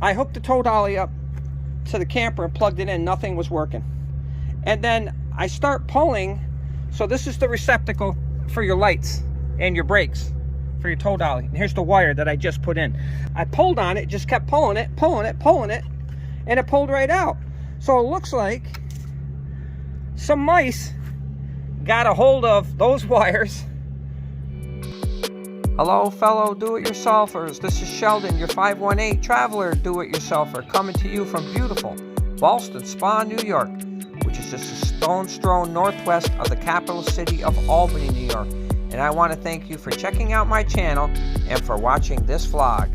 I hooked the tow dolly up to the camper and plugged it in. Nothing was working. And then I start pulling. So this is the receptacle for your lights and your brakes for your tow dolly. And here's the wire that I just put in. I pulled on it, just kept pulling it, and it pulled right out. So it looks like some mice got a hold of those wires. Hello, fellow do-it-yourselfers. This is Sheldon, your 518 traveler do-it-yourselfer, coming to you from beautiful Ballston Spa, New York, which is just a stone's throw northwest of the capital city of Albany, New York. And I want to thank you for checking out my channel and for watching this vlog.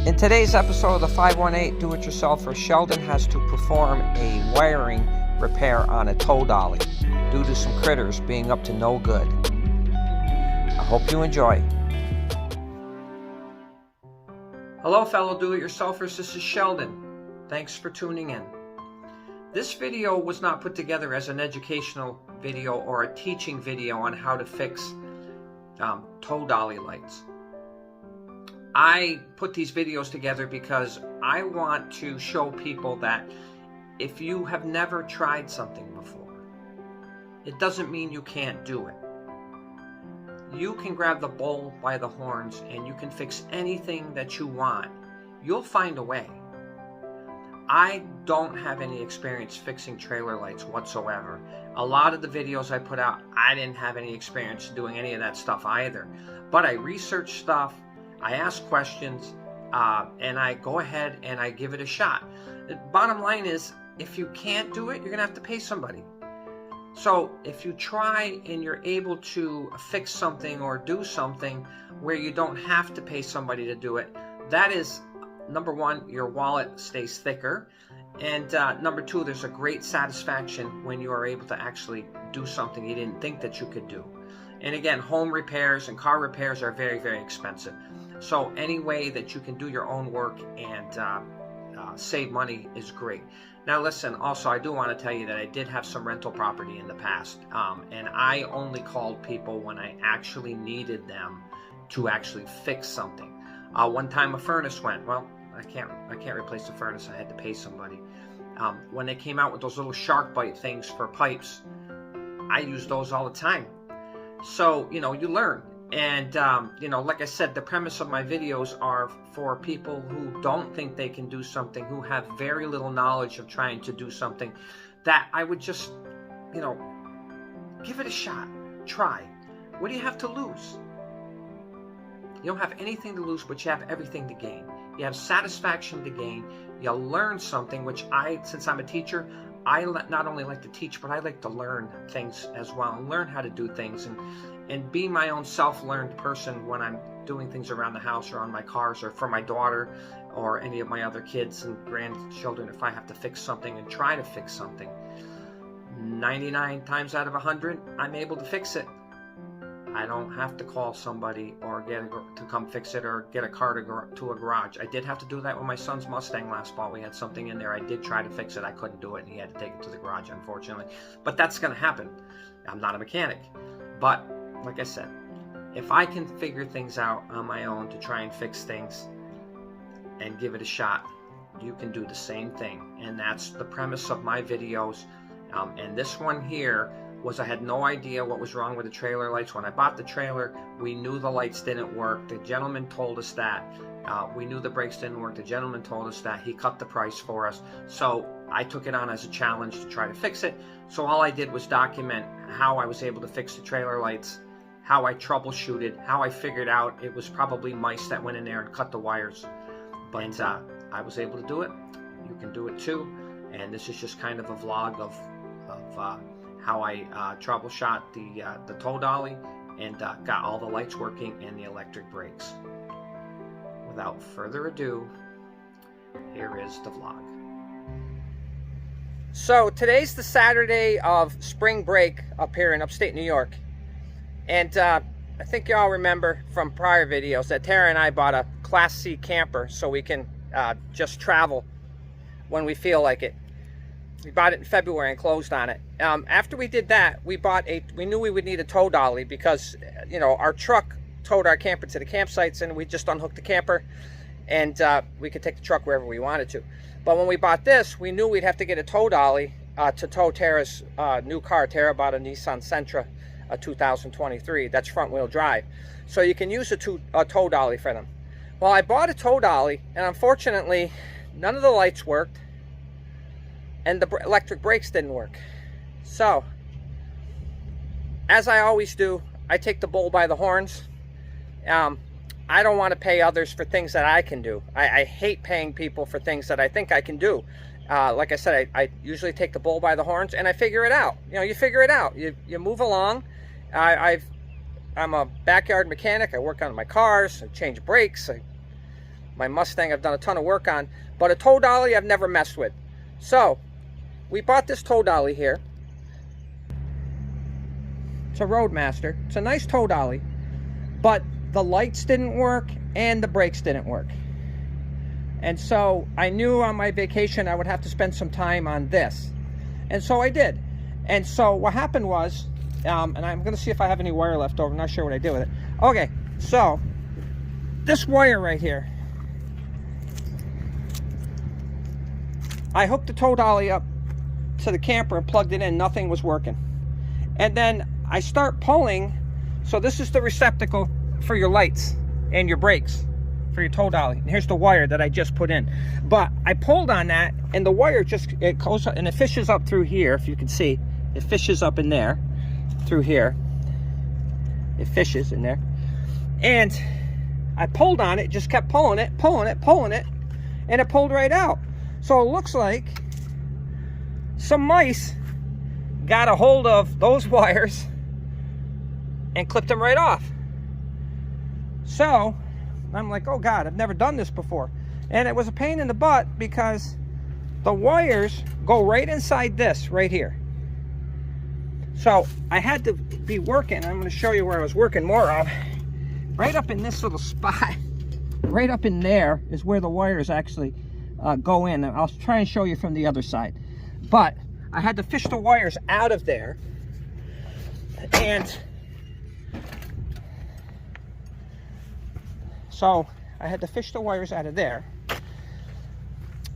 In today's episode of the 518 Do-It-Yourselfer, Sheldon has to perform a wiring repair on a tow dolly due to some critters being up to no good. I hope you enjoy. Hello, fellow do-it-yourselfers. This is Sheldon. Thanks for tuning in. This video was not put together as an educational video or a teaching video on how to fix tow dolly lights. I put these videos together because I want to show people that if you have never tried something before, it doesn't mean you can't do it. You can grab the bull by the horns and you can fix anything that you want. You'll find a way. I don't have any experience fixing trailer lights whatsoever. A lot of the videos I put out, I didn't have any experience doing any of that stuff either. But I research stuff, I ask questions, and I go ahead and I give it a shot. The bottom line is, if you can't do it, you're going to have to pay somebody. So if you try and you're able to fix something or do something where you don't have to pay somebody to do it, that is, number one, your wallet stays thicker. And number two, there's a great satisfaction when you are able to actually do something you didn't think that you could do. And again, home repairs and car repairs are very, very expensive. So any way that you can do your own work and save money is great. Now listen, also I do want to tell you that I did have some rental property in the past, and I only called people when I actually needed them to actually fix something. One time a furnace went, well, I can't replace the furnace, I had to pay somebody. When they came out with those little shark bite things for pipes, I use those all the time. So, you learn. And, like I said, the premise of my videos are for people who don't think they can do something, who have very little knowledge of trying to do something, that I would just, give it a shot. Try. What do you have to lose? You don't have anything to lose, but you have everything to gain. You have satisfaction to gain. You learn something, which since I'm a teacher, I not only like to teach, but I like to learn things as well and learn how to do things and be my own self-learned person when I'm doing things around the house or on my cars or for my daughter or any of my other kids and grandchildren. If I have to fix something and try to fix something, 99 times out of 100, I'm able to fix it. I don't have to call somebody or to come fix it or get a car to a garage. I did have to do that with my son's Mustang last fall. We had something in there. I did try to fix it. I couldn't do it, and he had to take it to the garage, unfortunately. But that's going to happen. I'm not a mechanic. But like I said, if I can figure things out on my own to try and fix things and give it a shot, you can do the same thing. And that's the premise of my videos. And this one here was, I had no idea what was wrong with the trailer lights. When I bought the trailer, we knew the lights didn't work. The gentleman told us that. We knew the brakes didn't work. The gentleman told us that. He cut the price for us. So I took it on as a challenge to try to fix it. So all I did was document how I was able to fix the trailer lights, how I troubleshooted, how I figured out it was probably mice that went in there and cut the wires. But I was able to do it. You can do it too. And this is just kind of a vlog of how I troubleshot the tow dolly and got all the lights working and the electric brakes. Without further ado, here is the vlog. So today's the Saturday of spring break up here in upstate New York. And I think y'all remember from prior videos that Tara and I bought a Class C camper so we can just travel when we feel like it. We bought it in February and closed on it. After we did that, we knew we would need a tow dolly because, you know, our truck towed our camper to the campsites, and we just unhooked the camper, and we could take the truck wherever we wanted to. But when we bought this, we knew we'd have to get a tow dolly to tow Tara's new car. Tara bought a Nissan Sentra, a 2023. That's front wheel drive. So you can use a tow dolly for them. Well, I bought a tow dolly, and unfortunately, none of the lights worked, and the electric brakes didn't work. So, as I always do, I take the bull by the horns. I don't want to pay others for things that I can do. I hate paying people for things that I think I can do. Like I said, I usually take the bull by the horns, and I figure it out. You know, you figure it out. You move along. I'm a backyard mechanic. I work on my cars. I change brakes. My Mustang I've done a ton of work on. But a tow dolly I've never messed with. So, we bought this tow dolly here. It's a Roadmaster. It's a nice tow dolly. But the lights didn't work and the brakes didn't work. And so I knew on my vacation I would have to spend some time on this. And so I did. And so what happened was, and I'm going to see if I have any wire left over. I'm not sure what I did with it. Okay, so this wire right here, I hooked the tow dolly up to the camper and plugged it in. Nothing was working. And then I start pulling. So this is the receptacle for your lights and your brakes for your tow dolly. And here's the wire that I just put in. But I pulled on that, and the wire it goes up, and it fishes up through here. If you can see, it fishes up in there, through here. It fishes in there. And I pulled on it, just kept pulling it, and it pulled right out. So it looks like some mice got a hold of those wires and clipped them right off. So I'm like, oh God, I've never done this before. And it was a pain in the butt because the wires go right inside this right here. So I had to be working. I'm going to show you where I was working more of. Right up in this little spot, right up in there is where the wires actually go in. I'll try and show you from the other side. But I had to fish the wires out of there, and so I had to fish the wires out of there,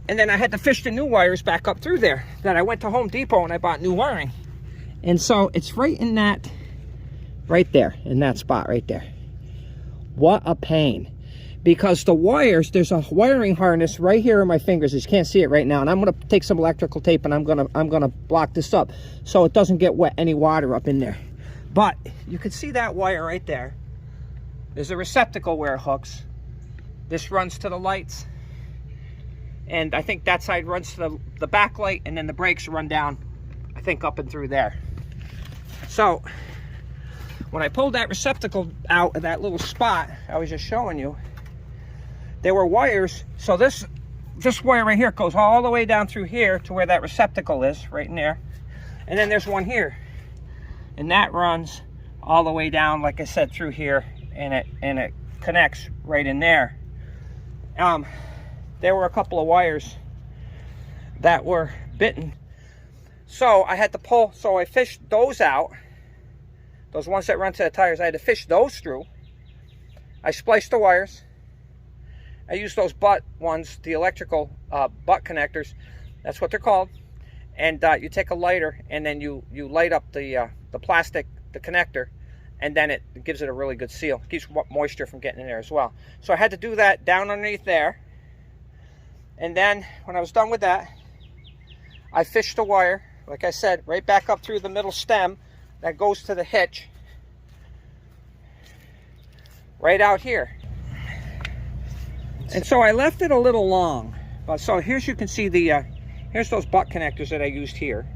and then I had to fish the new wires back up through there. Then I went to Home Depot and I bought new wiring, and so it's right in that, right there, in that spot right there. What a pain. Because the wires, there's a wiring harness right here in my fingers. You can't see it right now, and I'm gonna take some electrical tape and I'm gonna block this up so it doesn't get any water up in there. But you can see that wire right there. There's a receptacle where it hooks. This runs to the lights, and I think that side runs to the backlight, and then the brakes run down, I think, up and through there. So when I pulled that receptacle out of that little spot I was just showing you, there were wires. So this wire right here goes all the way down through here to where that receptacle is, right in there. And then there's one here, and that runs all the way down, like I said, through here, and it connects right in there. There were a couple of wires that were bitten, so I had to pull. So I fished those out, those ones that run to the tires. I had to fish those through. I spliced the wires. I use those butt ones, the electrical butt connectors. That's what they're called. And you take a lighter, and then you light up the plastic, the connector, and then it gives it a really good seal. It keeps moisture from getting in there as well. So I had to do that down underneath there. And then when I was done with that, I fished the wire, like I said, right back up through the middle stem that goes to the hitch, right out here. And so I left it a little long. So here's, you can see the, here's those butt connectors that I used here.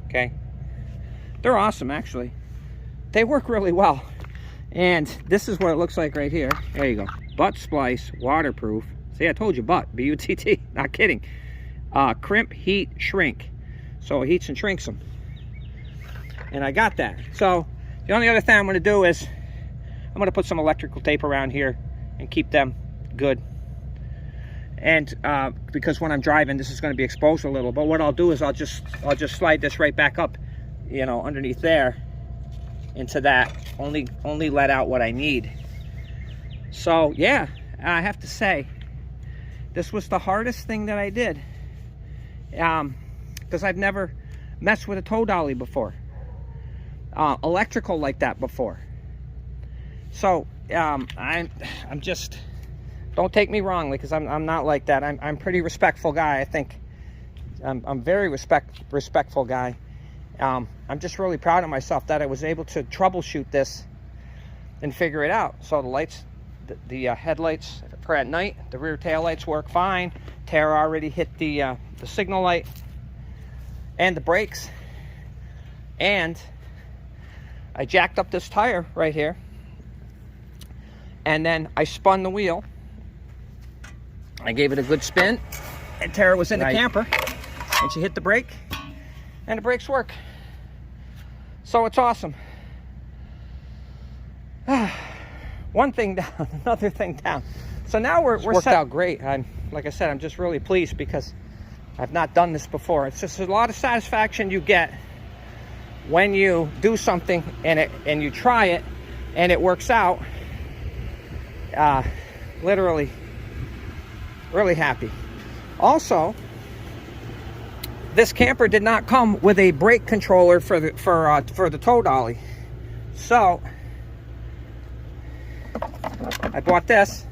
Okay. They're awesome, actually. They work really well. And this is what it looks like right here. There you go. Butt splice, waterproof. See, I told you butt, B-U-T-T, not kidding. Crimp, heat, shrink. So it heats and shrinks them. And I got that. So the only other thing I'm going to do is I'm going to put some electrical tape around here and keep them good. and because when I'm driving, this is going to be exposed a little. But what I'll do is I'll just slide this right back up, you know, underneath there into that. Only let out what I need. So yeah, I have to say, this was the hardest thing that I did, because I've never messed with a tow dolly before, electrical like that before. So I'm just, don't take me wrongly, because I'm not like that. I'm a pretty respectful guy. I think I'm very respectful guy. I'm just really proud of myself that I was able to troubleshoot this and figure it out. So the lights, the headlights for at night, the rear tail lights work fine. Tara already hit the signal light and the brakes, and I jacked up this tire right here, and then I spun the wheel. I gave it a good spin, and Tara was in the camper, and she hit the brake, and the brakes work. So it's awesome. One thing down, another thing down. So now we're worked out great. Like I said, I'm just really pleased because I've not done this before. It's just a lot of satisfaction you get when you do something and you try it and it works out. Literally, really happy. Also, this camper did not come with a brake controller for the tow dolly. So I bought this.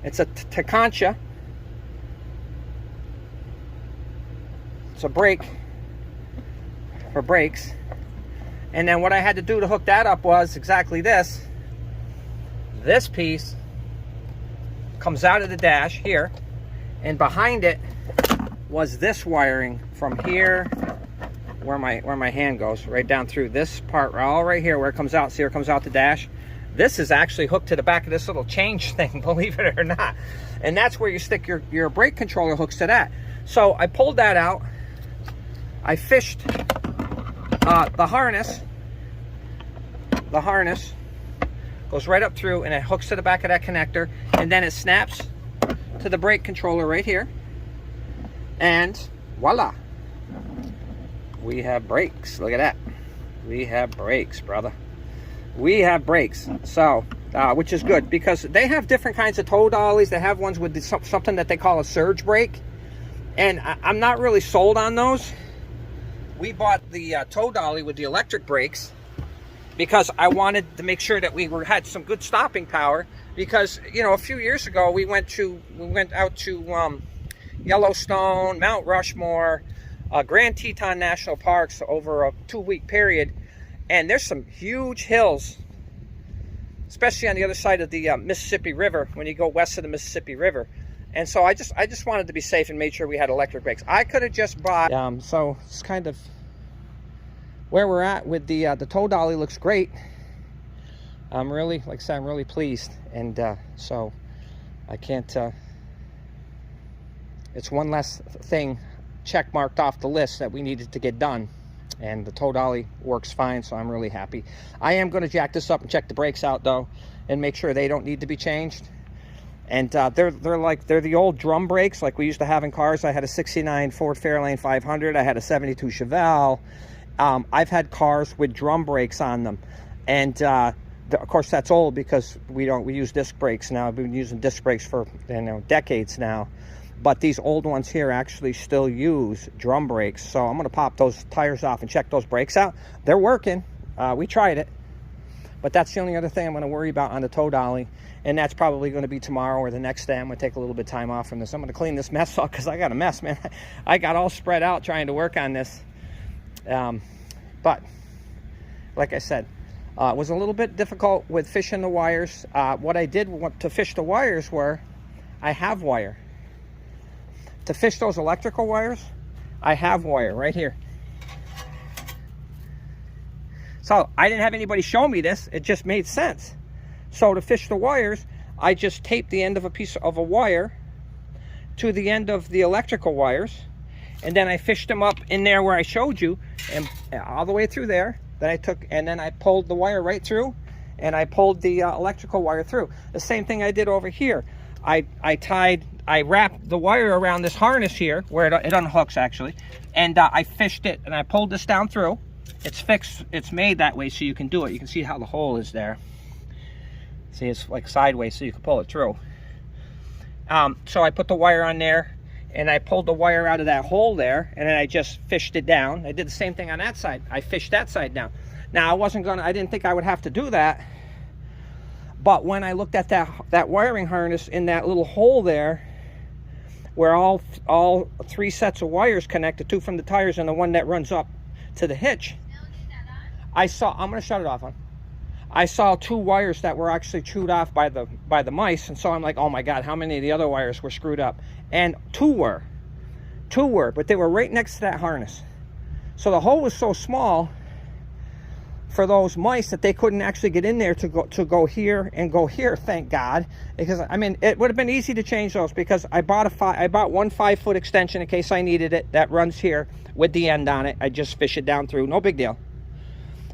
It's a Tekonsha. It's a brake for brakes. And then what I had to do to hook that up was exactly this. This piece comes out of the dash here, and behind it was this wiring from here where my hand goes, right down through this part, all right here where it comes out. See where it comes out the dash? This is actually hooked to the back of this little change thing, believe it or not. And that's where you stick your brake controller, hooks to that. So I pulled that out. I fished the harness. The harness goes right up through, and it hooks to the back of that connector, and then it snaps to the brake controller right here. And voila, we have brakes. Look at that. We have brakes, brother. We have brakes. So, which is good, because they have different kinds of tow dollies. They have ones with something that they call a surge brake, and I'm not really sold on those. We bought the tow dolly with the electric brakes because I wanted to make sure that we had some good stopping power. Because, you know, a few years ago we went out to Yellowstone, Mount Rushmore, Grand Teton National Parks over a 2-week period, and there's some huge hills, especially on the other side of the Mississippi River, when you go west of the Mississippi River. And so I just wanted to be safe and made sure we had electric brakes. I could have just bought. So it's kind of where we're at with the tow dolly. Looks great. I'm really, like I said, I'm really pleased, and so I can't. It's one less thing check marked off the list that we needed to get done, and the tow dolly works fine. So I'm really happy. I am going to jack this up and check the brakes out though, and make sure they don't need to be changed. And they're the old drum brakes like we used to have in cars. I had a '69 Ford Fairlane 500. I had a '72 Chevelle. I've had cars with drum brakes on them, and of course that's old because we use disc brakes now. I've been using disc brakes for decades now. But these old ones here actually still use drum brakes. So I'm going to pop those tires off and check those brakes out. They're working. We tried it. But that's the only other thing I'm going to worry about on the tow dolly. And that's probably going to be tomorrow or the next day. I'm going to take a little bit of time off from this. I'm going to clean this mess up because I got a mess, man. I got all spread out trying to work on this. But like I said, it was a little bit difficult with fishing the wires. What I did to fish the wires were, I have wire. To fish those electrical wires, I have wire right here. So I didn't have anybody show me this. It just made sense. So to fish the wires, I just taped the end of a piece of a wire to the end of the electrical wires, and then I fished them up in there where I showed you, and all the way through there. Then I took, and then I pulled the wire right through, and I pulled the electrical wire through. The same thing I did over here. I tied I wrapped the wire around this harness here, where it unhooks actually, and I fished it, and I pulled this down through. It's fixed, it's made that way so you can do it. You can see how the hole is there. See, it's like sideways so you can pull it through. So I put the wire on there, and I pulled the wire out of that hole there, and then I just fished it down. I did the same thing on that side. I fished that side down. Now, I didn't think I would have to do that, but when I looked at that wiring harness in that little hole there, where all 3 sets of wires connect, the 2 from the tires and the one that runs up to the hitch, I'm gonna shut it off, hon. I saw 2 wires that were actually chewed off by the mice, and so I'm like, oh my God, how many of the other wires were screwed up? And 2 were, but they were right next to that harness. So the hole was so small for those mice that they couldn't actually get in there to go here and go here, thank God. Because I mean, it would have been easy to change those, because I bought one 5-foot extension in case I needed it that runs here with the end on it. I just fish it down through, no big deal.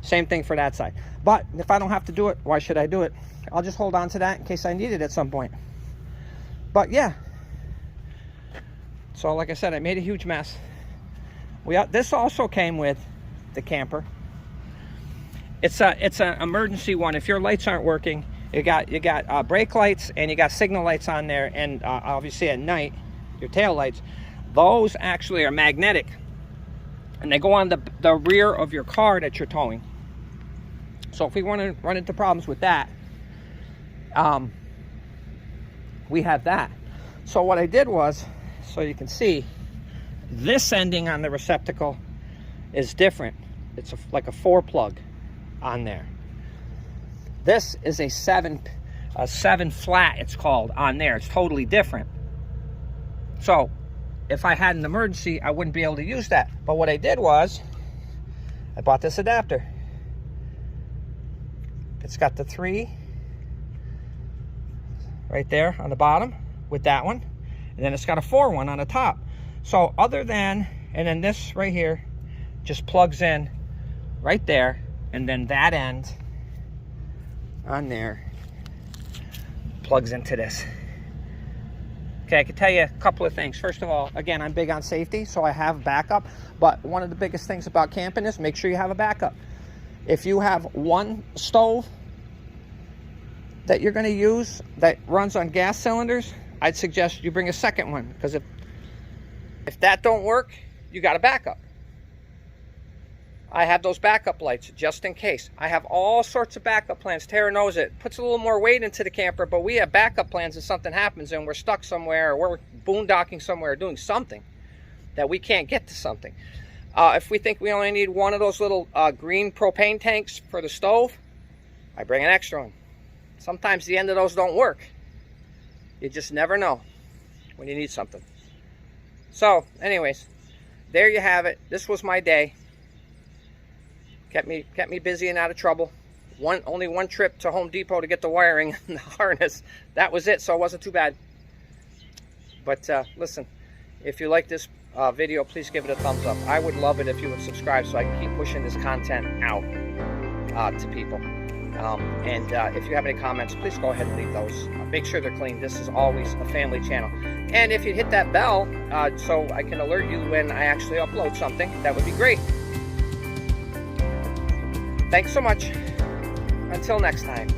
Same thing for that side. But if I don't have to do it, why should I do it? I'll just hold on to that in case I need it at some point. But yeah, so like I said, I made a huge mess. This also came with the camper. It's an emergency one. If your lights aren't working, you got brake lights and you got signal lights on there, and obviously at night, your tail lights. Those actually are magnetic, and they go on the rear of your car that you're towing. So if we want to run into problems with that, we have that. So what I did was, so you can see, this ending on the receptacle is different. It's like a 4-plug on there. This is a 7 flat, it's called, on there. It's totally different. So if I had an emergency, I wouldn't be able to use that. But what I did was, I bought this adapter. It's got the 3 right there on the bottom with that one, and then it's got a 4 one on the top. So and then this right here just plugs in right there, and then that end on there plugs into this. Okay, I can tell you a couple of things. First of all, again, I'm big on safety, so I have backup. But one of the biggest things about camping is make sure you have a backup. If you have one stove that you're going to use that runs on gas cylinders, I'd suggest you bring a second one, because if that don't work, you got a backup. I have those backup lights just in case. I have all sorts of backup plans. Tara knows it. Puts a little more weight into the camper, but we have backup plans if something happens and we're stuck somewhere, or we're boondocking somewhere, or doing something that we can't get to something. If we think we only need one of those little green propane tanks for the stove, I bring an extra one. Sometimes the end of those don't work. You just never know when you need something. So, anyways, there you have it. This was my day. Kept me busy and out of trouble. Only one trip to Home Depot to get the wiring and the harness. That was it, so it wasn't too bad. But listen, if you like this video, please give it a thumbs up. I would love it if you would subscribe so I can keep pushing this content out to people. And if you have any comments, please go ahead and leave those. Make sure they're clean. This is always a family channel. And if you hit that bell so I can alert you when I actually upload something, that would be great. Thanks so much. Until next time.